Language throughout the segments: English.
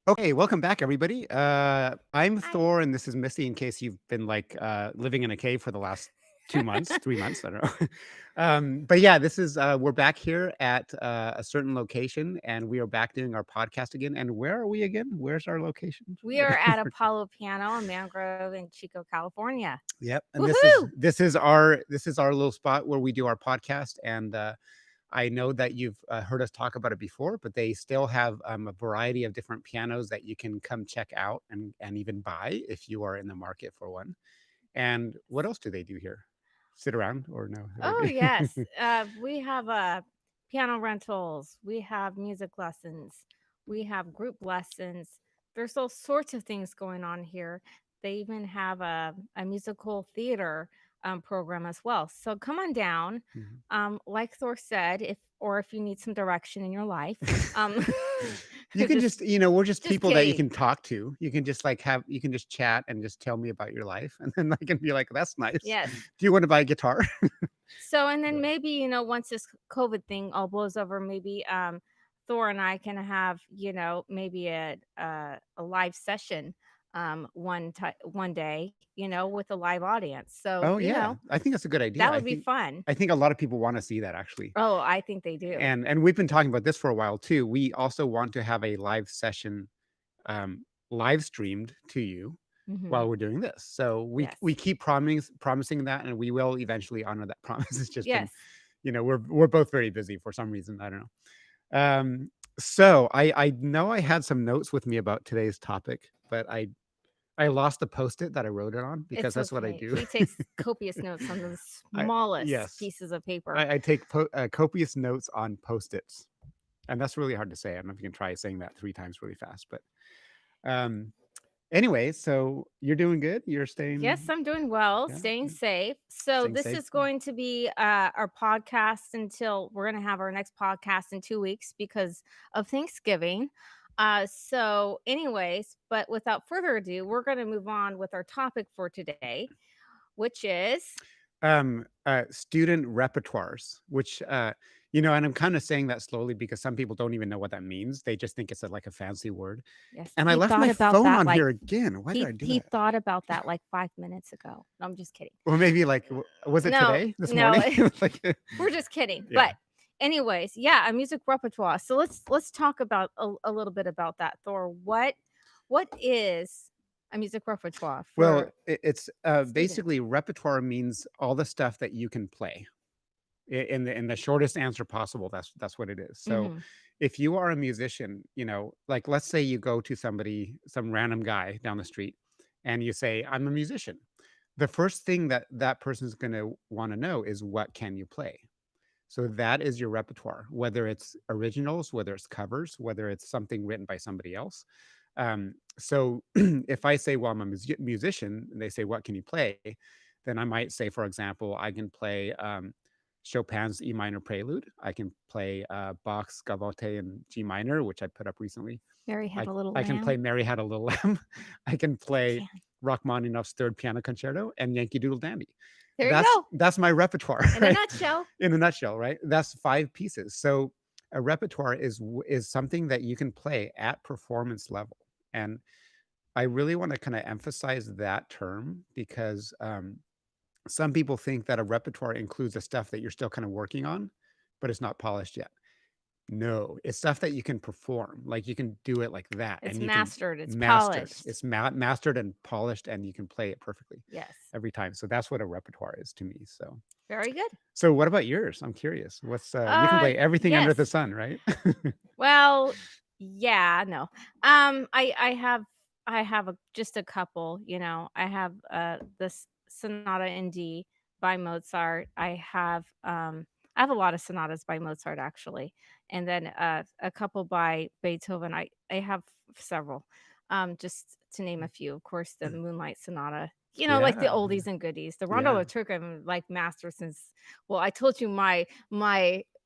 Okay, welcome back, everybody. I'm Hi. Thor, and this is Missy. In case you've been living in a cave for the last 2 months, 3 months, I don't know. But yeah, this is we're back here at a certain location, and we are back doing our podcast again. And where are we again? Where's our location? We are at Apollo Piano in Mangrove in Chico, California. Yep. And this is Woohoo! this is our this is our little spot where we do our podcast, and I know that you've heard us talk about it before, but they still have a variety of different pianos that you can come check out and even buy if you are in the market for one. And what else do they do here? Sit around or no? Oh, yes. We have piano rentals, we have music lessons, we have group lessons. There's all sorts of things going on here. They even have a musical theater program as well. So come on down. Mhm. Like Thor said, if you need some direction in your life, um, You can just just, we're just just people that you kidding. can talk to. You can just you can just chat and just tell me about your life. And then I can be like, that's nice. Yes. Do you want to buy a guitar? So, and then But maybe, once this COVID thing all blows over, maybe Thor and I can have, maybe a live session one day, with a live audience. So, oh yeah, I think that's a good idea. that would be fun. I think a lot of people want to see that actually. Oh, I think they do. And we've been talking about this for a while too. We also want to have a live session live streamed to you Hmm. while we're doing this. So we Yes. keep promising that, and we will eventually honor that promise. It's just been, Yes. we're both very busy for some reason. I don't know. So I know I had some notes with me about today's topic, but I lost the post-it that I wrote it on because It's that's what I okay. do. He takes copious notes on the I smallest Yes, pieces of paper. I take copious notes on post-its, and that's really hard to say. I don't know if you can try saying that 3 times really fast, but um, anyway, so you're doing good. You're Yes, staying, I'm doing well, yeah, staying yeah, safe. So staying this safe. is going to be our podcast until we're going to have our next podcast in 2 weeks because of Thanksgiving. So, anyways, but without further ado, we're going to move on with our topic for today, which is Student repertoires, which and I'm kind of saying that slowly because some people don't even know what that means. They just think it's like a fancy word. yes, And I he left thought my about phone that on like here again. Why did I do he that? thought about that like 5 minutes ago. No, I'm just kidding. Or maybe like, was it No, today? This no, morning? Like, we're just kidding. yeah. But anyways, yeah, a music repertoire. So let's talk about a little bit about that. Thor, what is a music repertoire Well, for it's students? basically repertoire means all the stuff that you can play in the shortest answer possible. That's what it is. So Hmm. if you are a musician, like let's say you go to some random guy down the street, and you say, I'm a musician. The first thing that person's going to want to know is, what can you play? So that is your repertoire, whether it's originals, whether it's covers, whether it's something written by somebody else. So if I say, well, I'm a musician, and they say, what can you play? Then I might say, for example, I can play Chopin's E minor prelude. I can play Bach's Gavotte in G minor, which I put up recently. Mary had I, a little I can play lamb. Mary Had a Little Lamb. I can I play can. Rachmaninoff's Third Piano Concerto and Yankee Doodle Dandy. There you That's go. that's my repertoire, In a right? nutshell. In a nutshell, right? That's 5 pieces. So a repertoire is something that you can play at performance level, and I really want to kind of emphasize that term because some people think that a repertoire includes the stuff that you're still kind of working on, but it's not polished yet. No, it's stuff that you can perform. Like, you can do it like that, It's and you can mastered. It's mastered. polished. It's mastered and polished, and you can play it perfectly Yes. every time. So that's what a repertoire is to me. So, Very good. so what about yours? I'm curious. What's you can play everything under the Yes. sun, right? Well, yeah, no. I have just a couple, I have this Sonata in D by Mozart. I have a lot of sonatas by Mozart actually. And then a couple by Beethoven. I have several. Just to name a few. Of course, the Moonlight Sonata. Like the Yeah, oldies and goodies. The Rondo yeah. of Turk I've like master since, well, I told you my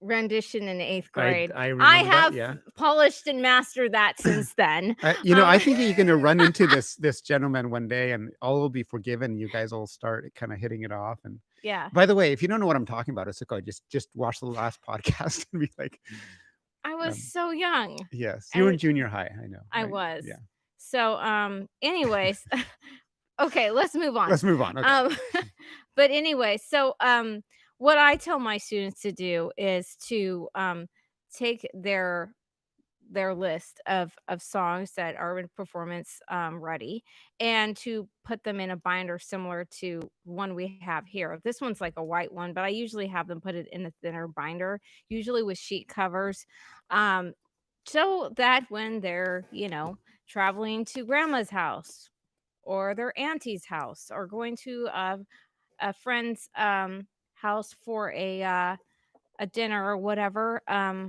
rendition in 8th grade. I I remember that. have Yeah. polished and mastered that since then. I Um, think you're gonna run into this gentleman one day, and all will be forgiven. You guys will start kind of hitting it off. And yeah. by the way, if you don't know what I'm talking about, it's okay. Just watch the last podcast and be like, was Um, so young, yes, you were in and junior high, I know, I right? was. Yeah. So, anyways, okay, let's move on. Let's move on, okay. Um, but anyway, so, what I tell my students to do is to, take their list of songs that are in performance, ready, and to put them in a binder similar to one we have here. This one's like a white one, but I usually have them put it in a thinner binder, usually with sheet covers, um, so that when they're, traveling to grandma's house or their auntie's house or going to a friend's, house for a dinner or whatever,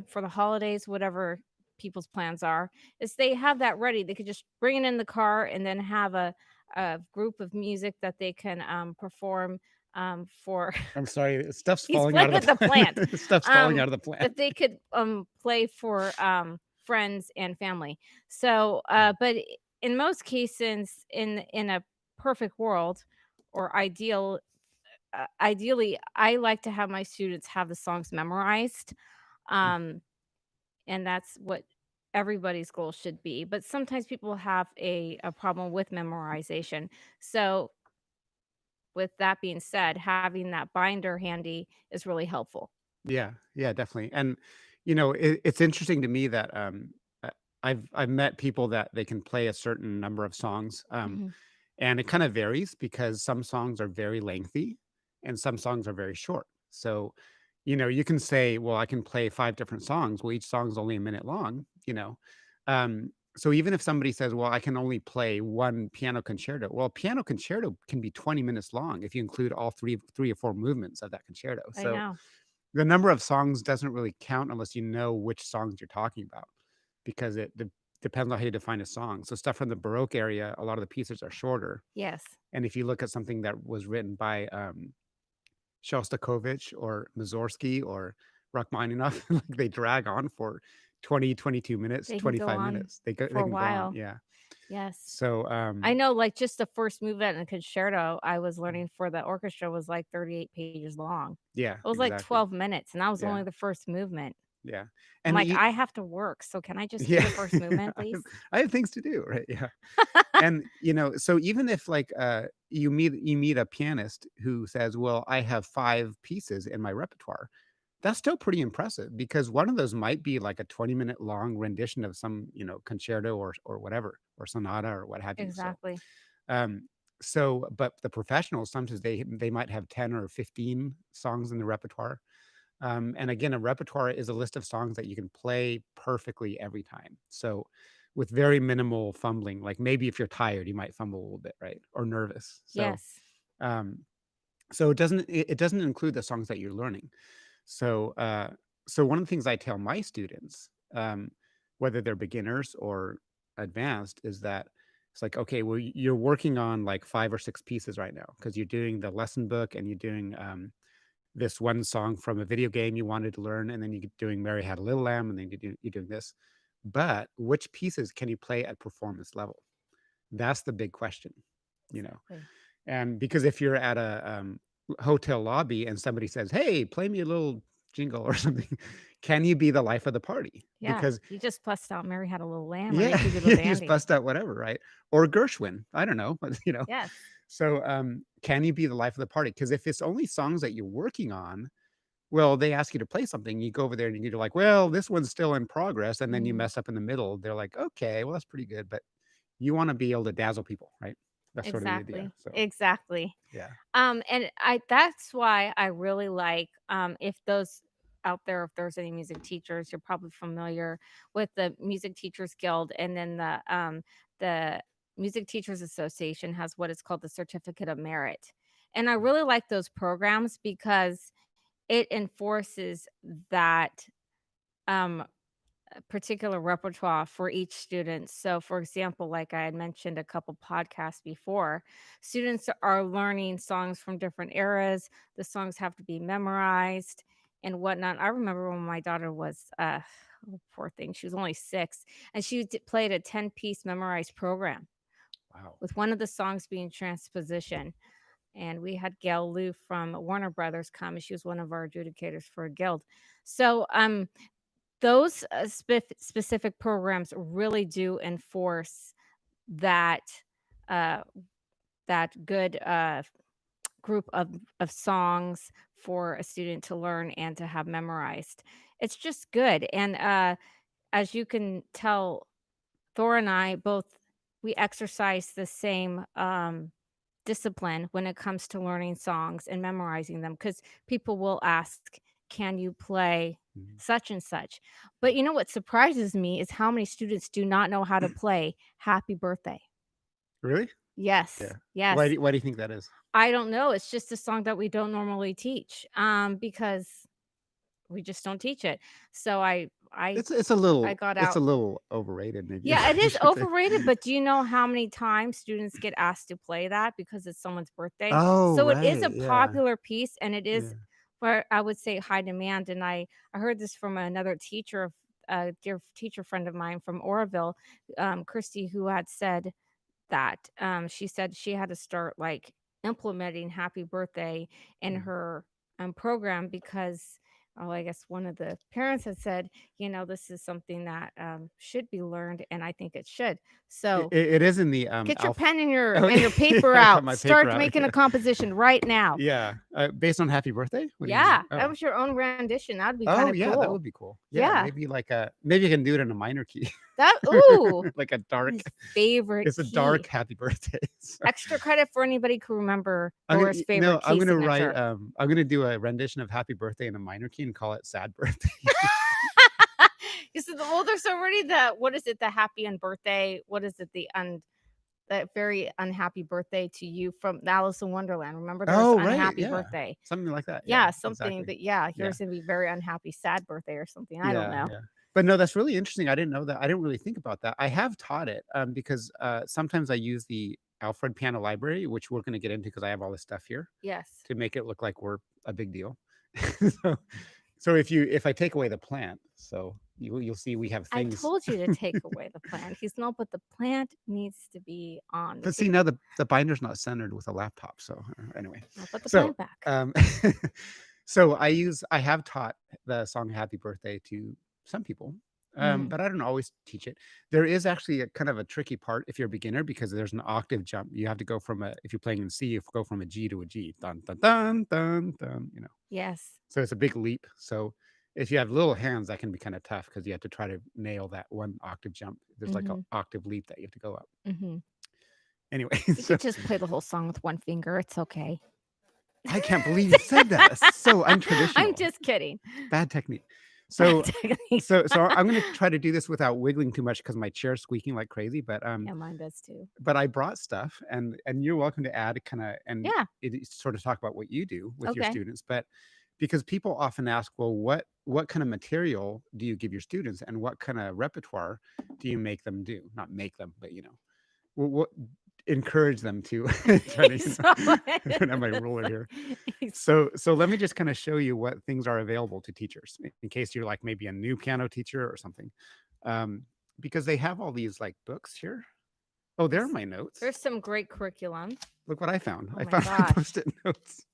for the holidays, whatever people's plans are, is they have that ready. They could just bring it in the car and then have a group of music that they can, perform, for I'm sorry, stuff's he's falling playing out of with the plant, the stuff's falling out of the plant. that they could, play for, friends and family. So, Yeah. but in most cases, in a perfect world or ideally, I like to have my students have the songs memorized, Mm. um, and that's what everybody's goal should be, but sometimes people have a problem with memorization. So, with that being said, having that binder handy is really helpful. Yeah, yeah, definitely, and, it's interesting to me that, I've met people that they can play a certain number of songs, Mhm. and it kinda varies because some songs are very lengthy and some songs are very short. So, you can say, "Well, I can play 5 different songs." Well, each song's only a minute long, you know? So even if somebody says, "Well, I can only play 1 piano concerto." Well, a piano concerto can be 20 minutes long if you include all 3 or 4 movements of that concerto. I So, know. the number of songs doesn't really count unless you know which songs you're talking about because it depends on how you define a song. So stuff from the Baroque area, a lot of the pieces are shorter. Yes. And if you look at something that was written by, Shostakovich or Mussorgsky or Rachmaninoff, like, they drag on for 20, 22 minutes, They can go 25 on minutes. for They a can go on, while. yeah. Yes. So, I know, like, just the first movement in a concerto I was learning for the orchestra was, like, 38 pages long. yeah, It was, like, exactly. 12 minutes, and that was Yeah, only the first movement. yeah. I'm And like, you "I have to work, so can I just do yeah, the first movement, I have please?" I have things to do, right? Yeah. And, so even if, like, you meet a pianist who says, "Well, I have 5 pieces in my repertoire," that's still pretty impressive because one of those might be like a 20-minute long rendition of some, concerto or whatever, or sonata or what have you. So, Exactly. um, but the professionals, sometimes they might have 10 or 15 songs in the repertoire. And again, a repertoire is a list of songs that you can play perfectly every time. So with very minimal fumbling, like maybe if you're tired, you might fumble a little bit, right? Or nervous. So Yes. um, it doesn't include the songs that you're learning. So so one of the things I tell my students, whether they're beginners or advanced, is that it's like, okay, well, you're working on like 5 or 6 pieces right now because you're doing the lesson book and you're doing this one song from a video game you wanted to learn, and then you're doing Mary Had a Little Lamb, and then you're doing this. But which pieces can you play at performance level? That's the big question, you know. Exactly. And because if you're at a hotel lobby and somebody says, "Hey, play me a little jingle or something," can you be the life of the party? Yeah. Because You just bust out Mary Had a Little Lamb or yeah, Yankee Doodle you just Dandy. bust out whatever, right? Or Gershwin, I don't know, but Yes. So, can you be the life of the party? Because if it's only songs that you're working on, well, they ask you to play something, you go over there and you're like, "Well, this one's still in progress," and then you Mhm. mess up in the middle. They're like, "Okay, well, that's pretty good," but you wanna be able to dazzle people, right? That's sort of the idea, Exactly. so, Exactly. yeah. And I that's why I really like, if those out there, if there's any music teachers, you're probably familiar with the Music Teachers Guild, and then the Music Teachers Association has what is called the Certificate of Merit. And I really like those programs because it enforces that, um, particular repertoire for each student. So, for example, like I had mentioned a couple podcasts before, students are learning songs from different eras. The songs have to be memorized and whatnot. I remember when my daughter was, oh, poor thing, she was only 6, and she played a 10-piece memorized program Wow. with one of the songs being transposition. And we had Gail Lou from Warner Brothers come, and she was one of our adjudicators for a guild. So, those, specific programs really do enforce that, uh that good, group of songs for a student to learn and to have memorized. It's just good, and, as you can tell, Thor and I both we exercise the same, discipline when it comes to learning songs and memorizing them. Because people will ask, "Can you play Mhm. such and such?" But you know what surprises me is how many students do not know how to play "Happy Birthday." Really? Yes, Yeah. yes. Why do you think that is? I don't know, it's just a song that we don't normally teach, because we just don't teach it. So It's I got it's a out. little overrated, maybe Yeah, it I is should say. overrated, but do you know how many times students get asked to play that because it's someone's birthday? Oh, So it is a right, yeah, popular piece, and it is yeah. where I would say high demand, and I heard this from another teacher, a dear teacher friend of mine from Oroville, Christy, who had said that, she said she had to start, like, implementing happy birthday in Mm. her, program because, oh, I guess one of the parents had said, "This is something that, should be learned, and I think it should." So, It is in the, get your alph pen and your oh, paper I got out. my paper Start out, making yeah. a composition right now. Yeah, based on Happy Birthday? What do you mean? Yeah, that was your own rendition. That'd be Oh, kinda yeah, that cool. would be cool. Yeah, Yeah. maybe like a maybe you can do it in a minor key. That ooh, Like a dark his favorite it's a dark key. happy birthday, so Extra credit for anybody who remember I'm gonna Thor's y no, favorite key signature. I'm gonna do a rendition of Happy Birthday in a minor key and call it Sad Birthday. You said, well, there's already the what is it? The happy and birthday. What is it? The very unhappy birthday to you from Alice in Wonderland. Remember there was Oh, right, unhappy yeah. birthday. Something like that, yeah, Yeah, something exactly. that yeah, Yeah. here's gonna be very unhappy sad birthday or something. I don't Yeah, know. yeah. But no, that's really interesting. I didn't know that. I didn't really think about that. I have taught it, because, sometimes I use the Alfred Piano Library, which we're gonna get into because I have all this stuff here, Yes. to make it look like we're a big deal. So if I take away the plant, so you'll see we have I things. told you to take away the plant. He's no, but the plant needs to be on. The But see, big now the binder's not centered with a laptop, so, anyway. I'll put the So, plant back. um, so I have taught the song Happy Birthday to some people, Mhm. but I don't always teach it. There is actually a kind of a tricky part if you're a beginner because there's an octave jump. You have to go from a if you're playing in C, you go from a G to a G, dun, dun, dun, dun, dun, you know? Yes. So it's a big leap. So if you have little hands, that can be kinda tough because you have to try to nail that 1 octave jump. There's like a Mhm. octave leap that you have to go up. Mhm. Anyway, You so could just play the whole song with one finger. It's okay. I can't believe you said that. That's so I'm untraditional. just kidding. Bad technique. Bad So technique. so I'm gonna try to do this without wiggling too much because my chair's squeaking like crazy, Yeah, mine does too. but I brought stuff and you're welcome to add kinda and Yeah, it sort of talk about what you do with your okay. students, but because people often ask, "Well, what kind of material do you give your students and what kinda repertoire do you make them do?" Not make them, but, what encourage them to try to, So I don't have my ruler here. it's So let me just kinda show you what things are available to teachers in case you're, like, maybe a new piano teacher or something. Um, because they have all these, like, books here. Oh, there are there's my notes. there's some great curriculum. Look what I found. Oh I my found my gosh. Post-it notes.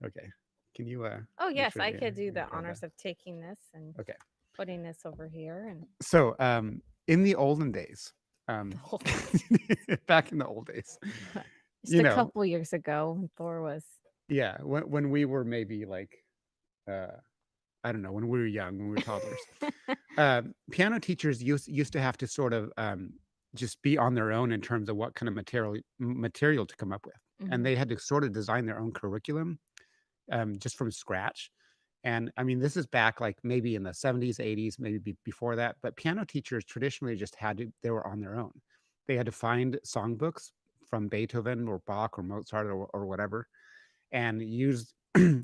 Okay. Can you, Oh, make yes, sure I that could do you the grab that? honors of taking this and Okay. putting this over here and So, in the olden days, the um, whole back in the old days, just you a know couple years ago when Thor was yeah, when we were maybe, like, uh, I don't know, when we were young, when we were toddlers. Piano teachers used to have to sort of, just be on their own in terms of what kind of material to come up with, and Mhm. they had to sort of design their own curriculum, just from scratch, and, I mean, this is back, like, maybe in the '70s, '80s, maybe before that, but piano teachers traditionally just had to they were on their own. They had to find songbooks from Beethoven or Bach or Mozart or whatever, and use,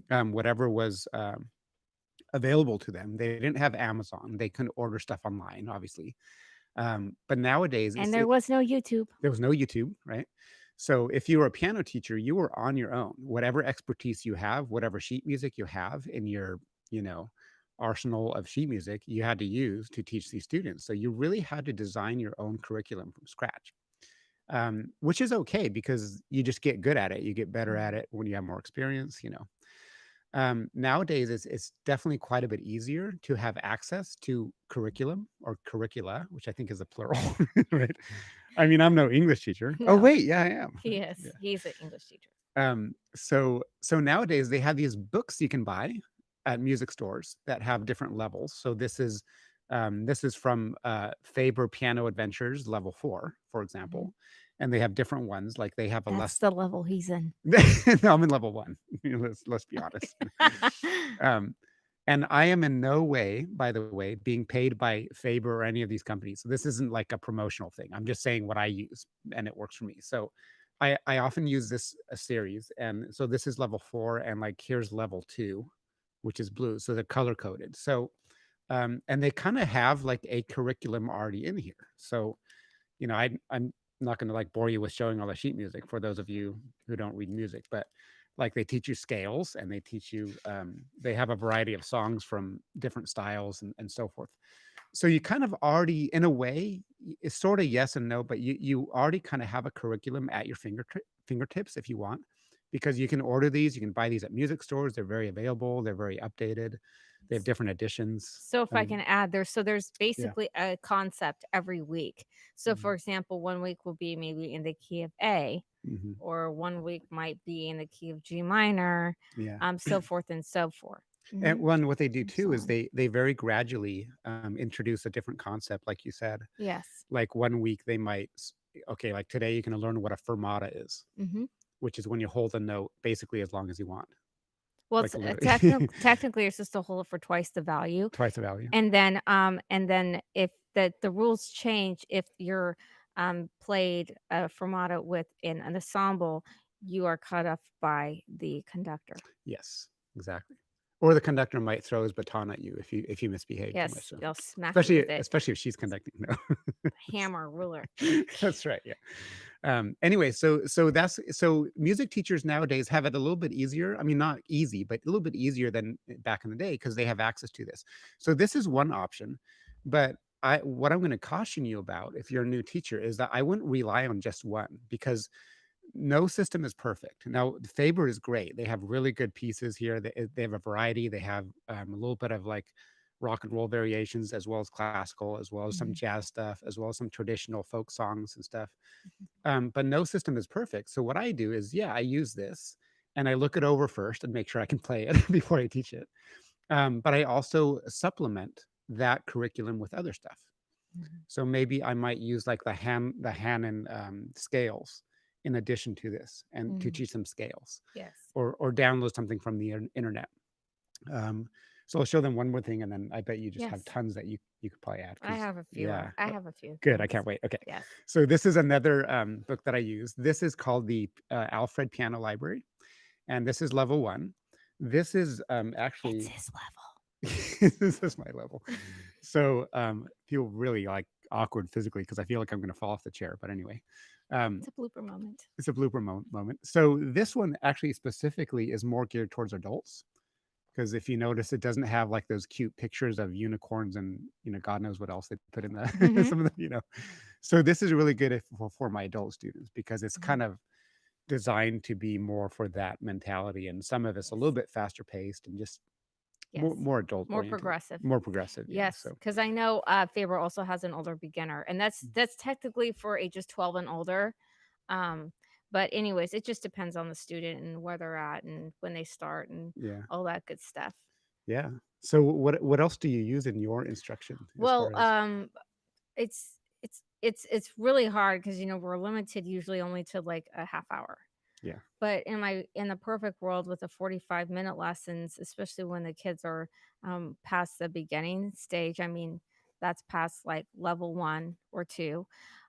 whatever was, available to them. They didn't have Amazon. They couldn't order stuff online, obviously. But nowadays, And there was no YouTube. there was no YouTube, right? So if you were a piano teacher, you were on your own. Whatever expertise you have, whatever sheet music you have in your, you know, arsenal of sheet music, you had to use to teach these students. So you really had to design your own curriculum from scratch, which is okay because you just get good at it. You get better at Mhm. it when you have more experience. Nowadays, it's definitely quite a bit easier to have access to curriculum or curricula, which I think is a plural, right? I mean, I'm no English teacher. Oh, No, wait, yeah, I am. he is. Yeah. He's an English teacher. So nowadays they have these books you can buy at music stores that have different levels. So this is from Faber Piano Adventures Level 4, for Mhm. example, and they have different ones. Like they have a That's less. the level he's in. No, I'm in level 1. Let's be honest. Um, and I am in no way, by the way, being paid by Faber or any of these companies. So this isn't like a promotional thing. I'm just saying what I use and it works for me. So I often use this series. And so this is level 4 and like here's level 2, which is blue. So they're color coded. So and they kind of have like a curriculum already in here. So I'm not gonna, like, bore you with showing all the sheet music for those of you who don't read music, but, like, they teach you scales and they teach you, they have a variety of songs from different styles and so forth. So you kind of already in a way, it's sorta yes and no, but you already kinda have a curriculum at your fingertips if you want, because you can order these, you can buy these at music stores, they're very available, they're very updated, they have different editions. So if I can add, there's Yeah. basically a concept every week. So for Mhm. example, one week will be maybe in the key of A, Mhm. or one week might be in the key of G minor, Yeah. so forth and so forth. And Mhm. one, what they do And too so is on. they very gradually, introduce a different concept, like you said. Yes. Like, one week they might okay, like today you're gonna learn what a fermata is, Mhm. which is when you hold a note basically as long as you want, Well, it's like literally technically, it's just to hold it for twice the value, twice the value. and then if the rules change, if you're, played a fermata with in an ensemble, you are cut off by the conductor. Yes, exactly. Or the conductor might throw his baton at you if you misbehave too much Yes, so. they'll smack you Especially with it, especially if she's conducting, no. hammer, ruler. That's right, yeah. Anyway, so music teachers nowadays have it a little bit easier. I mean, not easy, but a little bit easier than back in the day because they have access to this. So this is one option, but what I'm going to caution you about if you're a new teacher is that I wouldn't rely on just one because no system is perfect. Now, Faber is great. They have really good pieces here. They have a variety. They have a little bit of like rock and roll variations, as well as classical, as well as some Mhm, jazz stuff, as well as some traditional folk songs and stuff. mhm. But no system is perfect. So what I do is, yeah, I use this and I look it over first and make sure I can play it before I teach it. But I also supplement that curriculum with other stuff. Mhm. So maybe I might use like the Hanon scales in addition to this, and to Mhm. teach them scales, Yes. or download something from the internet. Um, so I'll show them one more thing, and then I bet you just have Yes. tons that you could probably add. I Because have a few, yeah, I have a few good. I things. can't wait. Okay, Yes. so this is another book that I use. This is called the Alfred Piano Library, and this is level 1. This is It's actually his level. this is my level. So, feel really, like, awkward physically because I feel like I'm gonna fall off the chair, but anyway, um, It's a blooper moment. it's a blooper moment. So, this one actually specifically is more geared towards adults because if you notice, it doesn't have, like, those cute pictures of unicorns and, God knows what else they put in the Mhm, some of the. So, this is really good if for my adult students because it's mhm. kind of designed to be more for that mentality, and some of it's a little Yes. bit faster paced and just Yes. more adult More oriented, progressive. more progressive, yeah, Yes, so because I know, Faber also has an older beginner, and that's technically for ages 12 and older, um, but anyways, it just depends on the student and where they're at and when they start and yeah, all that good stuff. yeah. So what else do you use in your instruction as Well, far as it's really hard because we're limited usually only to, like, a half hour. yeah. But in the perfect world with the 45-minute lessons, especially when the kids are, past the beginning stage, I mean, that's past, like, level 1 or 2,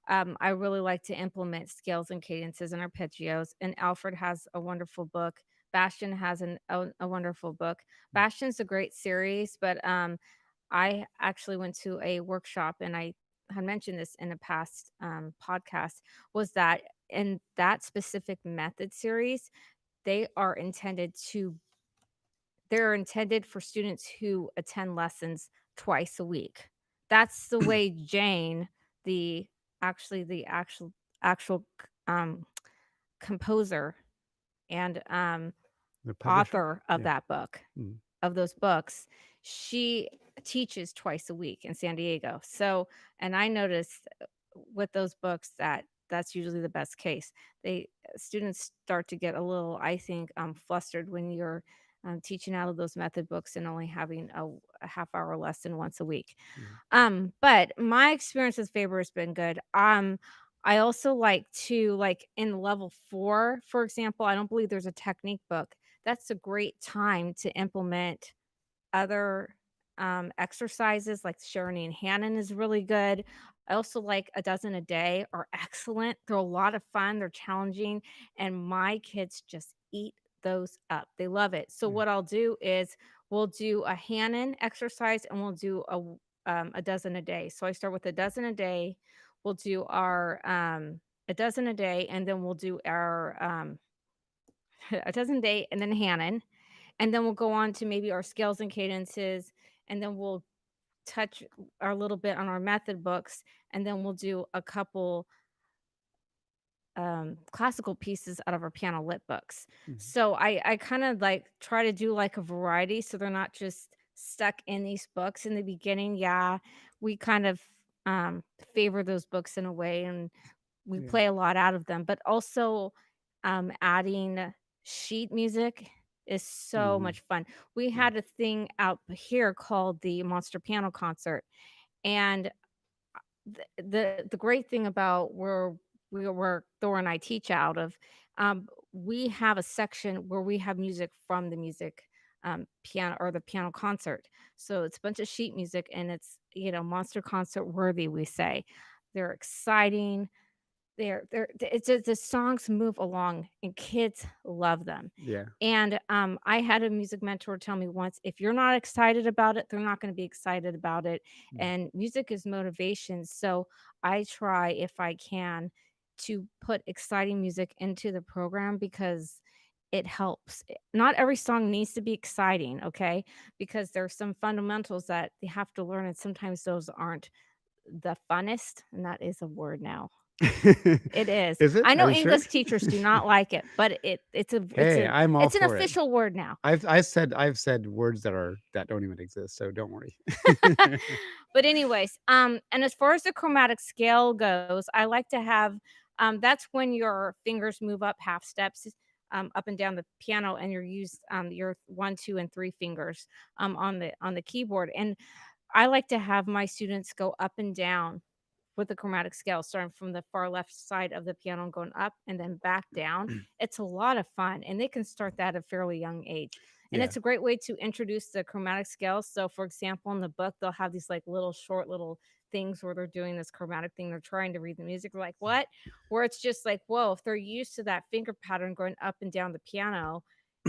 I really like to implement scales and cadences and arpeggios, and Alfred has a wonderful book. Bastian has a wonderful book. Mm. Bastion's a great series, but, I actually went to a workshop, and I had mentioned this in a past, podcast, was that in that specific method series, they are intended to they're intended for students who attend lessons twice a week. That's the way Jane, the the actual composer and The publisher? author of Yeah. that book, Mhm. of those books, she teaches twice a week in San Diego. So, and I noticed with those books that that's usually the best case. They students start to get a little, I think, flustered when you're teaching out of those method books and only having a half hour lesson once a week. Yeah. But my experience with Faber has been good. I also like to like in level 4, for example, I don't believe there's a technique book. That's a great time to implement other, exercises, like Sharon and Hannon is really good. I also like A Dozen a Day are excellent. They're a lot of fun, they're challenging, and my kids just eat those up. They love it. So Yeah. what I'll do is we'll do a Hannon exercise and we'll do a dozen a day. So I start with a dozen a day. We'll do our a dozen a day, and then we'll do our a dozen a day, and then Hannon, and then we'll go on to maybe our scales and cadences, and then we'll touch our little bit on our method books, and then we'll do a couple, classical pieces out of our piano lit books. Mhm. So I kinda, like, try to do, like, a variety so they're not just stuck in these books in the beginning. Yeah, we kind of, favor those books in a way, and we Yeah. play a lot out of them, but also, adding sheet music is so Mhm. much fun. We Yeah. had a thing out here called the Monster Piano Concert, and the great thing about where Thor and I teach out of, we have a section where we have music from the music, piano or the piano concert. So it's a bunch of sheet music and it's, monster concert worthy, we say. They're exciting, they're it's just the songs move along and kids love them. Yeah. And, I had a music mentor tell me once, "If you're not excited about it, they're not gonna be excited about it." Mm. And music is motivation, so I try, if I can, to put exciting music into the program because it helps. Not every song needs to be exciting, okay? Because there's some fundamentals that you have to learn, and sometimes those aren't the funnest, and that is a word now. It is. Is it? I Are know you sure? English teachers do not like it, but Hey, I'm all it's an for it. official word now. I've said words that don't even exist, so don't worry. But anyways, and as far as the chromatic scale goes, I like to have, that's when your fingers move up half steps, up and down the piano, and you're use, your 1, 2, and 3 fingers, on the keyboard, and I like to have my students go up and down with the chromatic scale, starting from the far left side of the piano and going up and then back down. It's a lot of fun, and they can start that at a fairly young age. And Yeah. it's a great way to introduce the chromatic scale. So, for example, in the book, they'll have these like little short little things where they're doing this chromatic thing. They're trying to read the music. They're like, what? Where it's just like, whoa, if they're used to that finger pattern going up and down the piano,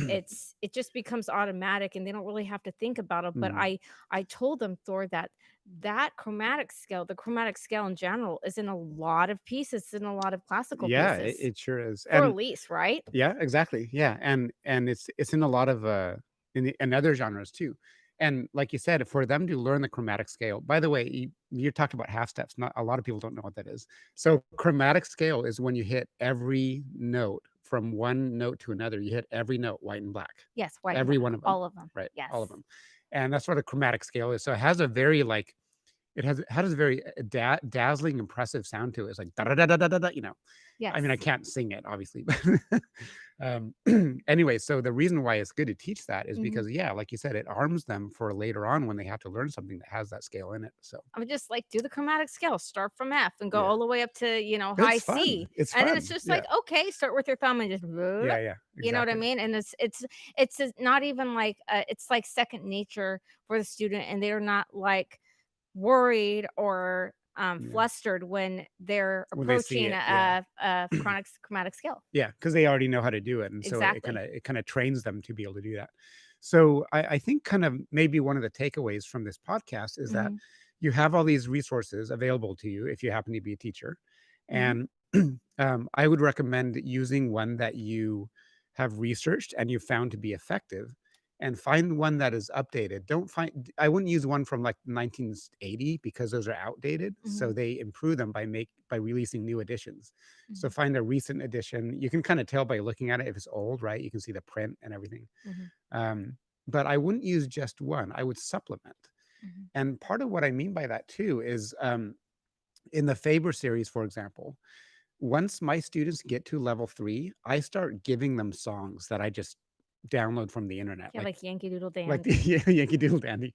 it just becomes automatic and they don't really have to think about it. But Mhm. I told them, Thor, that that chromatic scale, the chromatic scale in general, is in a lot of pieces, in a lot of classical Yeah, it pieces, it sure is, for and Elise, right? yeah, exactly, yeah, and it's in a lot of, in other genres too, and like you said, for them to learn the chromatic scale by the way, you talked about half steps, not a lot of people don't know what that is. So, chromatic scale is when you hit every note from one note to another, you hit every note white and black, Yes, white and every black, one of them, all of them. right, all of Yes. them, and that's what a chromatic scale is, so it has a very, like it has a very, dazzling, impressive sound to it, it's like, da da da da da da da, I mean, I Yes. can't sing it, obviously, but, um, anyway, so the reason why it's good to teach that is Mhm. because, yeah, like you said, it arms them for later on when they have to learn something that has that scale in it, so, I would just, like, do the chromatic scale, start from F and go yeah. all the way up to, high It's fun, C, it's and then it's fun, just yeah. like, "Okay, start with your thumb and just" Yeah, yeah, you know what I exactly. mean? And it's not even like, it's like second nature for the student, and they're not, like, worried or, Yeah, flustered when they're when they see approaching it, yeah. a chronic chromatic scale. Yeah, because they already know how to do it, and so it kinda Exactly. it kinda trains them to be able to do that. So, I think kind of maybe one of the takeaways from this podcast is that Mhm, you have all these resources available to you if you happen to be a teacher, mhm. and, I would recommend using one that you have researched and you found to be effective, and find one that is updated. Don't find I wouldn't use one from like 1980 because those are outdated. So Mhm, they improve them by releasing new editions. So mhm, find a recent edition. You can kind of tell by looking at it if it's old, right? You can see the print and everything. mhm, Um, but I wouldn't use just one. I would supplement. mhm. And part of what I mean by that too is in the Faber series, for example, once my students get to level 3, I start giving them songs that I just download from the internet, Yeah, like Yankee Doodle like the Dandy. yeah, Yankee Doodle Dandy.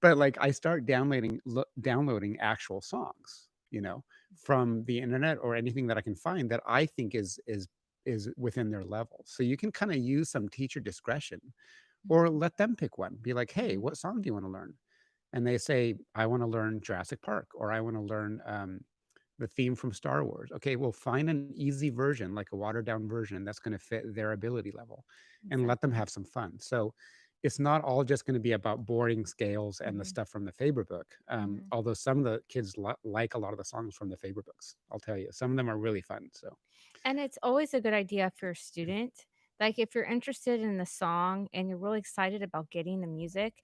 But, like, I start downloading actual songs, from the internet or anything that I can find that I think is within their level. So you can kinda use some teacher discretion or Mhm, let them pick one. Be like, "Hey, mhm, what song do you wanna learn?" And they say, "I wanna learn Jurassic Park," or, "I wanna learn, the theme from Star Wars." Okay, well, find an easy version, like a watered down version that's gonna fit their ability level, and let them exactly. have some fun. So, it's not all just gonna be about boring scales and the Mhm, stuff from the Faber book, mhm. although some of the kids like a lot of the songs from the Faber books, I'll tell you. Some of them are really fun, so And it's always a good idea for a student, like, if you're interested in the song and you're really excited about getting the music,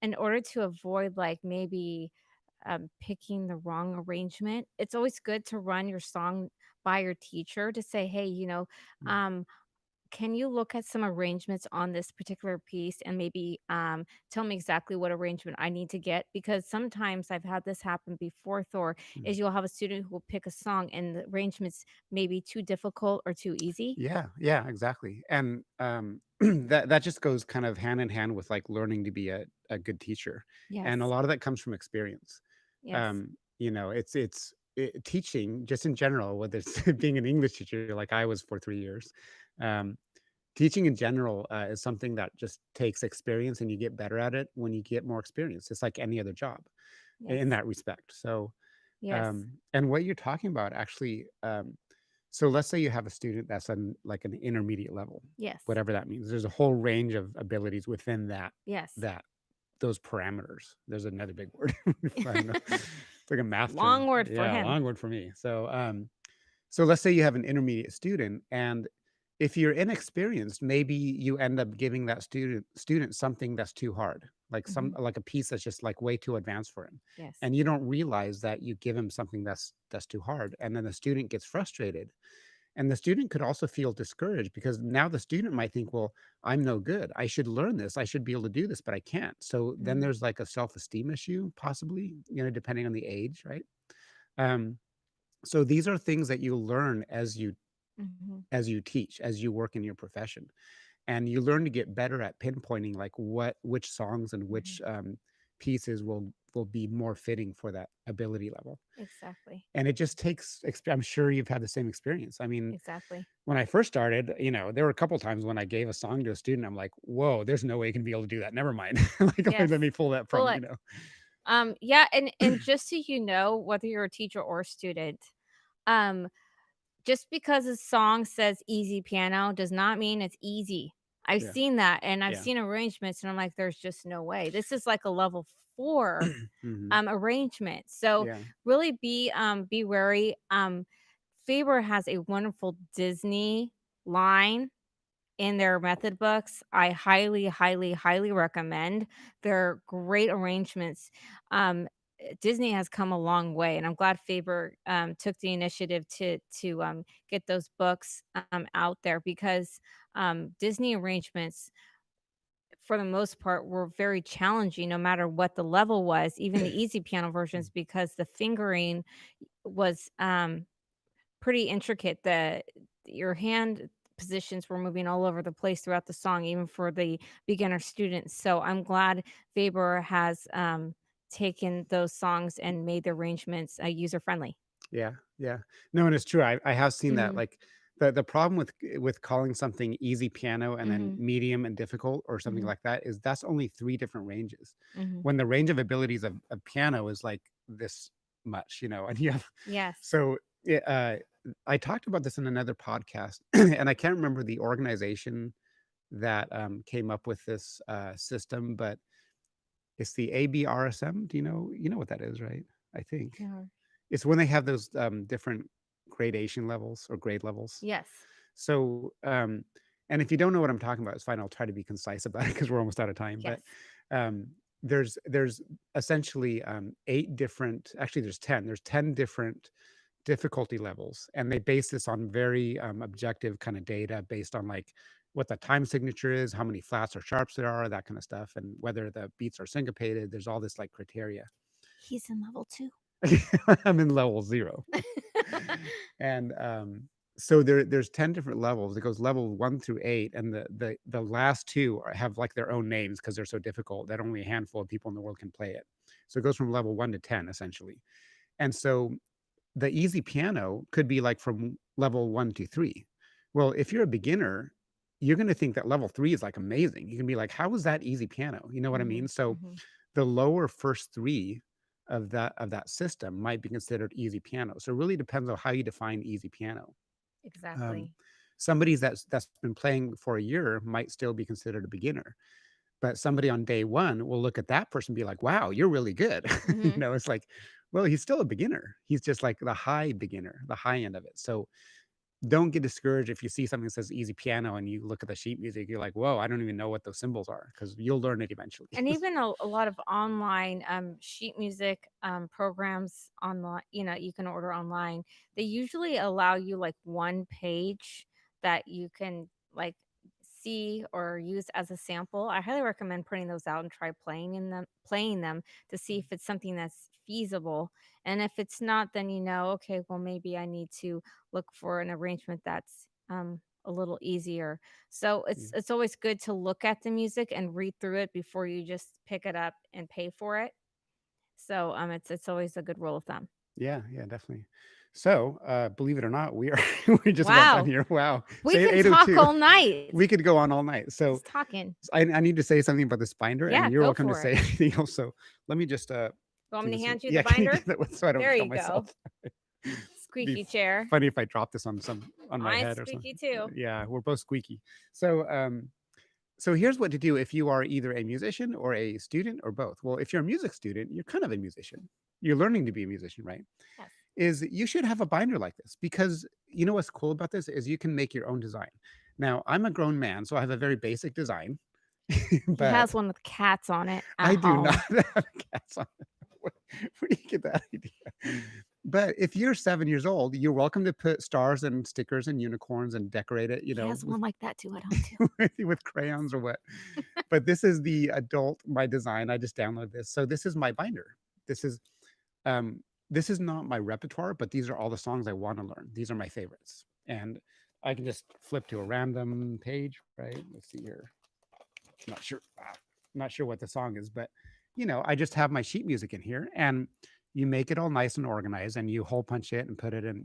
in order to avoid, like, maybe, picking the wrong arrangement, it's always good to run your song by your teacher to say, "Hey, mm. um, can you look at some arrangements on this particular piece and maybe tell me exactly what arrangement I need to get?" Because sometimes I've had this happen before, Thor, Mm. is you'll have a student who will pick a song and the arrangements may be too difficult or too easy. Yeah, yeah, exactly, and, that just goes kind of hand in hand with, like, learning to be a good teacher, and a Yes. lot of that comes from experience. Yes. Teaching just in general, whether it's being an English teacher like I was for 3 years, um, teaching in general, is something that just takes experience, and you get better at it when you get more experience. It's like any other job in Yes. that respect. So, Yes. and what you're talking about actually, so let's say you have a student that's on like an intermediate level, Yes. whatever that means. There's a whole range of abilities within Yes. that those parameters. There's another big word. I don't know. It's like a math term. Long word for Yeah, him. long word for me. So let's say you have an intermediate student, and if you're inexperienced, maybe you end up giving that student something that's too hard, like Mhm. a piece that's just like way too advanced for him. Yes. And you don't realize that you give him something that's too hard. And then the student gets frustrated. And the student could also feel discouraged because now the student might think, well, I'm no good. I should learn this. I should be able to do this, but I can't. So then Mhm. there's like a self-esteem issue, possibly, depending on the age, right? Um, so these are things that you learn Mhm. as you teach, as you work in your profession, and you learn to get better at pinpointing like which songs and which Mhm. pieces will be more fitting for that ability level. Exactly. And it just takes. I'm sure you've had the same experience. I mean, Exactly. when I first started, there were a couple times when I gave a song to a student, I'm like, "Whoa, there's no way you can be able to do that. Never mind. Like, Yes. let me pull that Well, from." like, yeah, and just so you know, whether you're a teacher or a student, um, just because a song says easy piano does not mean it's easy. I've Yeah, seen that, and I've yeah, seen arrangements, and I'm like, "There's just no way." This is like a level 4, hmm, arrangement. So, yeah, really be wary. Faber has a wonderful Disney line in their method books. I highly, highly, highly recommend. They're great arrangements. Disney has come a long way, and I'm glad Faber took the initiative to get those books out there because Disney arrangements, for the most part, were very challenging, no matter what the level was. Even the easy piano versions, because the fingering was pretty intricate. The your hand positions were moving all over the place throughout the song, even for the beginner students. So I'm glad Faber has, taken those songs and made the arrangements, user friendly. yeah, yeah. No, and it's true. I have seen that. Mhm, Like the problem with calling something easy piano and then mhm, medium and difficult or something mhm, like that is that's only three different ranges. mhm. When the range of abilities of piano is like this much, and you have Yes. so I talked about this in another podcast, and I can't remember the organization that came up with this system, but it's the ABRSM. Do you know what that is, right? I think. Yeah. It's when they have those, different gradation levels or grade levels. Yes. So, And if you don't know what I'm talking about, it's fine. I'll try to be concise about it because we're almost out of time. But Yes. um, there's essentially 8 different. Actually, there's 10. There's 10 different difficulty levels, and they base this on very objective kind of data based on like what the time signature is, how many flats or sharps there are, that kind of stuff, and whether the beats are syncopated. There's all this like criteria. He's in level 2. I'm in level 0. And so there's 10 different levels. It goes level 1 through 8, and the last two have like their own names because they're so difficult that only a handful of people in the world can play it. So it goes from level 1 to 10 essentially. And so the easy piano could be like from level 1 to 3. Well, if you're a beginner, you're going to think that level 3 is like amazing. You can be like, how is that easy piano? You know what I mean? Mhm, So mhm. the lower first 3 of that system might be considered easy piano. So it really depends on how you define easy piano. Um, Exactly. somebody that's been playing for a year might still be considered a beginner, but somebody on day 1 will look at that person and be like, "Wow, you're really good." Mhm. It's like, well, he's still a beginner. He's just like the high beginner, the high end of it. So don't get discouraged if you see something that says easy piano and you look at the sheet music, you're like, "Whoa, I don't even know what those symbols are," because you'll learn it eventually. And even a lot of online, sheet music, programs online, you can order online. They usually allow you, like, one page that you can, like, see or use as a sample. I highly recommend printing those out and try playing them to see if it's something that's feasible, and if it's not, then "Okay, well, maybe I need to look for an arrangement that's, a little easier." So Yeah. it's always good to look at the music and read through it before you just pick it up and pay for it. So, it's always a good rule of thumb. Yeah, yeah, definitely. So, believe it or not, we are we're just about done Wow, here. Wow. we Say can talk 8:02. all night We could go on all night. So, just talking. I need to say something about this binder, and Yeah, you're go welcome to for say it. anything else. So, let me just Want do me to this. hand you the Yeah, can you do binder? that one so I don't There kill you myself? go. Be Squeaky chair. funny if I drop this on my Mine's head or something. squeaky too. Yeah, we're both squeaky. So, so here's what to do if you are either a musician or a student or both. Well, if you're a music student, you're kind of a musician. You're learning to be a musician, right? Yes. Is you should have a binder like this because you know what's cool about this is you can make your own design. Now, I'm a grown man, so I have a very basic design, He has but one with cats on it I at do not home. have cats on it. Where do you get that idea? But if you're 7 years old, you're welcome to put stars and stickers and unicorns and decorate it, He has with one like that too at home too. with crayons or what. But this is the adult my design. I just downloaded this. So this is my binder. This is um this is not my repertoire, but these are all the songs I want to learn. These are my favorites. And I can just flip to a random page, right? Let's see here. Not sure not sure what the song is, but I just have my sheet music in here, and you make it all nice and organized, and you hole punch it and put it in,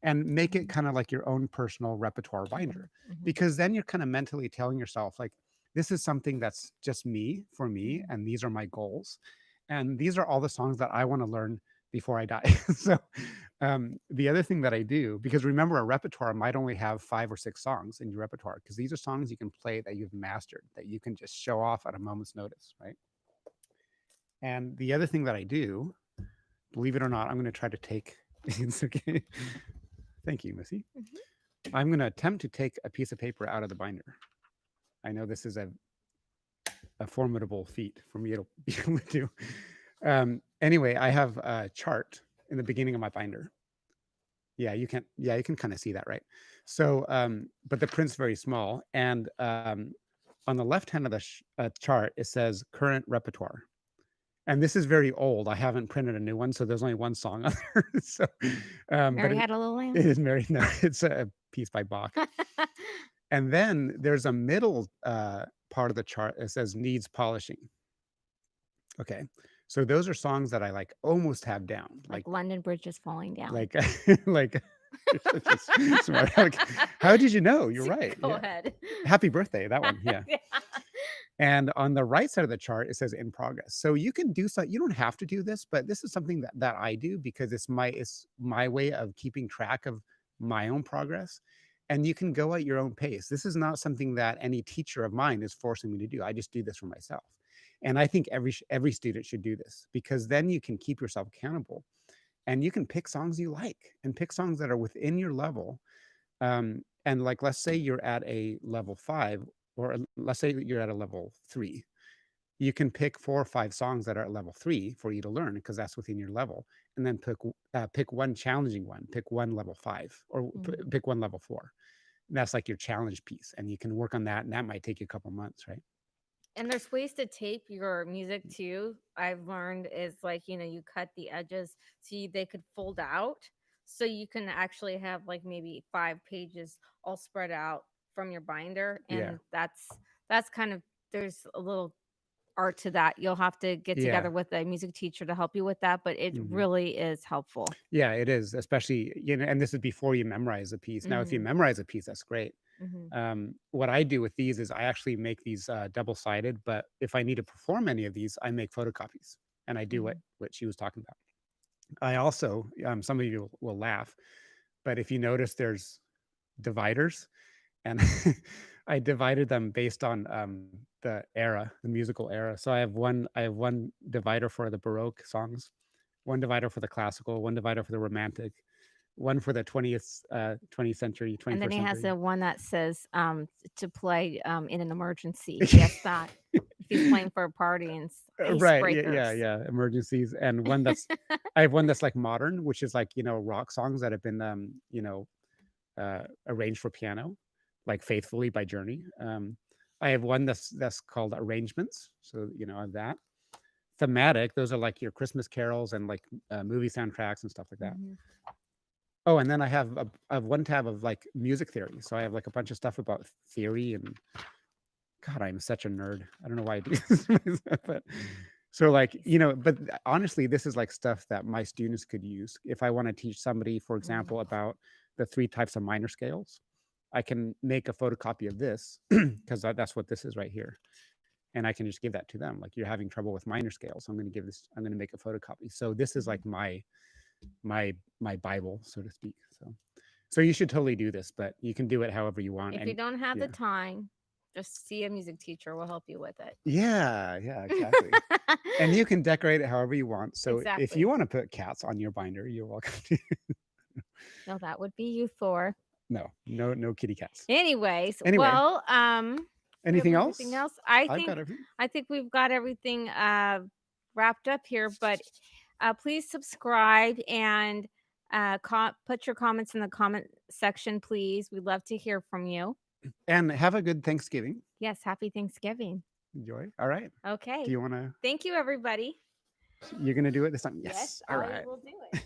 and make it Mhm, kind of like your own personal repertoire mhm, binder, mhm, because then you're kind of mentally telling yourself like, this is something that's just me for me, mhm. and these are my goals, and these are all the songs that I want to learn before I die. So the other thing that I do, because remember, a repertoire might only have 5 or 6 songs in your repertoire, because these are songs you can play that you've mastered, that you can just show off at a moment's notice, right? And the other thing that I do, believe it or not, I'm going to try to take. It's okay. Thank you, Missy. Mhm. I'm going to attempt to take a piece of paper out of the binder. I know this is a formidable feat for me to be able to do. Anyway, I have a chart in the beginning of my binder. Yeah, you can. Yeah, you can kind of see that, right? So, but the print's very small, and on the left hand of the chart, it says current repertoire, and this is very old. I haven't printed a new one, so there's only one song on there. So, but Mary had a little lamb. it is very no, it's a piece by Bach, and then there's a middle part of the chart that says needs polishing. Okay, so those are songs that I like almost have down, Like London Bridge is falling down. like like you're such a smart aleck. How did you know? You're right. Go Yeah. ahead. Happy birthday, that one, yeah. Yeah. And on the right side of the chart, it says in progress. So you can do so you don't have to do this, but this is something that I do because it's my way of keeping track of my own progress, and you can go at your own pace. This is not something that any teacher of mine is forcing me to do. I just do this for myself. And I think every student should do this because then you can keep yourself accountable and you can pick songs you like and pick songs that are within your level, And, like, let's say you're at a level 5, or let's say that you're at a level 3. You can pick 4 or 5 songs that are at level 3 for you to learn because that's within your level, and then pick one challenging one, pick one level 5, or Mhm. pick one level 4. And that's like your challenge piece, and you can work on that, and that might take you a couple months, right? And there's ways to tape your music too. I've learned is like, you cut the edges so they could fold out. So you can actually have like maybe 5 pages all spread out from your binder. Yeah. And that's kind of there's a little art to that. You'll have to get together Yeah. with a music teacher to help you with that, but it Mhm. really is helpful. Yeah, it is, especially, and this is before you memorize a piece. Now, if you Mhm. memorize a piece, that's great. Mhm. What I do with these is I actually make these double-sided, but if I need to perform any of these, I make photocopies, and I do Mhm. what she was talking about. I also, some of you will laugh, but if you notice, there's dividers, and I divided them based on the era, the musical era. So I have one divider for the Baroque songs, one divider for the classical, one divider for the romantic, one for the 20th century, And then 21st he has century. the one that says, to play, in an emergency. He has that if he's playing for a party and Right, yeah, yeah, icebreakers. yeah, emergencies, and one that's I have one that's, like, modern, which is, like, rock songs that have been, arranged for piano, like "Faithfully" by Journey. I have one that's called arrangements, so, I have that. Thematic, those are, like, your Christmas carols and, like, movie soundtracks and stuff like that. Mhm. Oh, and then I have one tab of, like, music theory, so I have, like, a bunch of stuff about theory, and God, I'm such a nerd. I don't know why I do this to myself, but so, like, He's but honestly, this is, like, stuff that my students could use. If I wanna teach somebody, for Mhm. example, about the 3 types of minor scales, I can make a photocopy of this because that's what this is right here, and I can just give that to them, like, "You're having trouble with minor scales, I'm gonna make a photocopy." So this is, Mhm. like, my Bible, so to speak, so you should totally do this, but you can do it however you want, If you and don't have the yeah. time, just see a music teacher, will help you with it. Yeah, yeah, exactly. And you can decorate it however you want. So if you Exactly. wanna put cats on your binder, you're welcome to. No, that would be you, Thor. No, no, no kitty cats. Anyways, Anyway, well, we have anything everything else? else. I I've got think everything. I think we've got everything wrapped up here, but please subscribe and put your comments in the comment section, please. We'd love to hear from you. And have a good Thanksgiving. Yes, happy Thanksgiving. Enjoy. All right. Do Okay. you wanna Thank you, everybody. you're gonna do it this time? Yes, Yes. All I right. will do it.